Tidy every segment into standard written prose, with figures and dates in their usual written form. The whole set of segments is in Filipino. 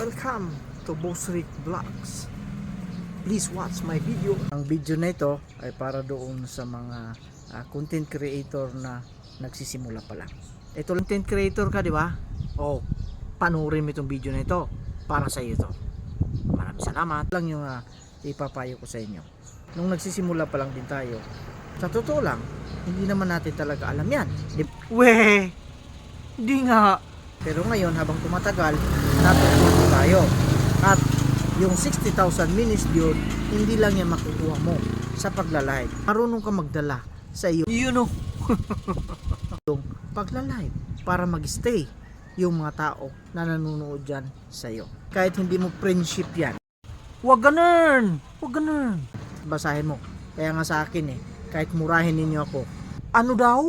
Welcome to Boss Rick Vlogs. Please watch my video. Ang video na ito ay para doon sa mga content creator na nagsisimula pa lang. Ito content creator ka, di ba? Oh, panoorin mo itong video na ito. Para sa iyo ito. Maraming salamat. Lang yung ipapayo ko sa inyo. Nung nagsisimula pa lang din tayo, sa totoo lang, hindi naman natin talaga alam yan. Weh! Hindi nga. Pero ngayon, habang tumatagal, natututo tayo. At yung 60,000 minutes yun, hindi lang yan makukuha mo sa pagla-live. Marunong ka magdala sa iyo. You know. Yung pagla-live para mag-stay yung mga tao na nanonood dyan sa iyo. Kahit hindi mo friendship yan. Huwag ganun! Huwag ganun! Basahin mo. Kaya nga sa akin kahit murahin ninyo ako. Ano daw?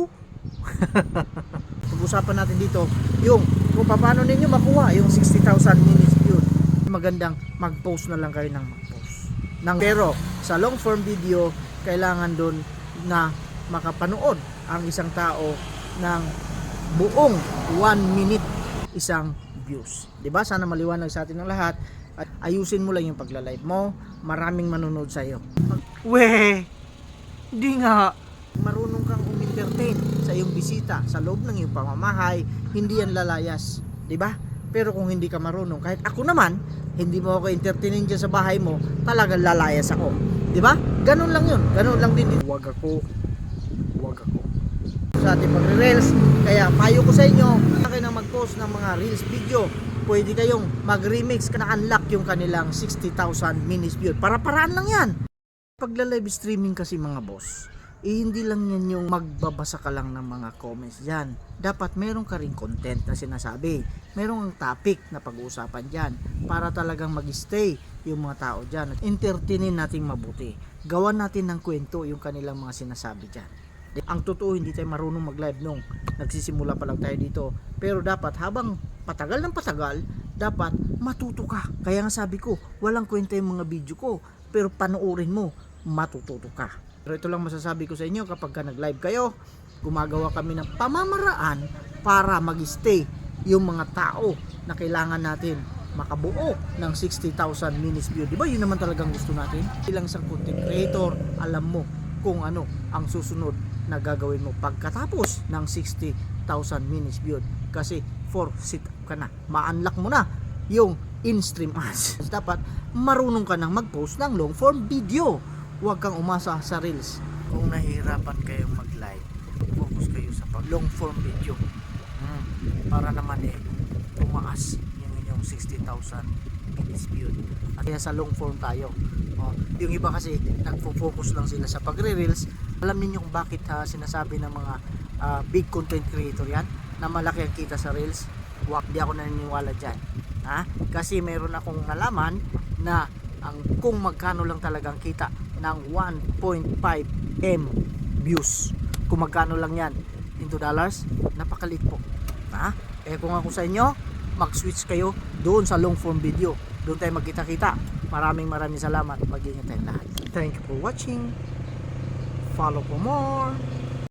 Pag-usapan natin dito yung kung paano ninyo makuha yung 60,000 minutes view. Magandang mag-post na lang kayo ng mag-post. Pero sa long form video, kailangan doon na makapanood ang isang tao ng buong 1 minute isang views. 'Di ba? Sana maliwanag sa atin ng lahat. At ayusin mo lang yung pagla-live mo, maraming manonood sa iyo. Weh, di nga. Marunong kang entertain sa iyong bisita sa loob ng iyong pamamahay, hindi yan lalayas, di ba? Pero kung hindi ka marunong, kahit ako naman, hindi mo ako entertainin dyan sa bahay mo, talagang lalayas ako, di ba? Ganun lang yun, ganun lang din. Huwag ako sa ating pagre-reels. Kaya payo ko sa inyo, kayo na mag-post ng mga reels video, pwede kayong mag-remix na unlock yung kanilang 60,000 minutes view. Para-paraan lang yan. Pagla-live streaming kasi mga boss, hindi lang yan yung magbabasa ka lang ng mga comments dyan. Dapat meron ka rin content na sinasabi. Merong topic na pag-uusapan dyan para talagang mag-stay yung mga tao dyan. Entertainin natin mabuti. Gawan natin ng kwento yung kanilang mga sinasabi dyan. Ang totoo, hindi tayo marunong mag-live nung nagsisimula pa lang tayo dito. Pero dapat habang patagal ng patagal, dapat matuto ka. Kaya nga sabi ko, walang kwenta yung mga video ko. Pero panoorin mo, matututo ka. Pero ito lang masasabi ko sa inyo, kapag ka nag-live kayo, gumagawa kami ng pamamaraan para mag-stay yung mga tao na kailangan natin makabuo ng 60,000 minutes view. Diba yun naman talagang gusto natin? Bilang isang content creator, alam mo kung ano ang susunod na gagawin mo pagkatapos ng 60,000 minutes view. Kasi 4 sit-up ka na. Ma-unlock mo na yung in-stream ads. Dapat marunong ka nang mag-post ng long form video. Huwag kang umasa sa reels. Kung nahihirapan kayong mag-live, focus kayo sa long form video. Para naman tumaas yung inyong 60,000 minutes view. At kaya sa long form tayo. Yung iba kasi nagfo-focus lang sila sa pagre-reels. Alam niyo kung bakit sinasabi ng mga big content creator yan na malaki ang kita sa reels? Di ako naniniwala dyan. Kasi meron akong nalaman na kung magkano lang talagang kita ng 1.5 M views, kung magkano lang yan into dollars, napakalit po. Kaya kung ako sa inyo, mag-switch kayo doon sa long form video. Doon tayo magkita-kita. Maraming salamat. Mag-ingat tayong lahat. Thank you for watching. Follow for more.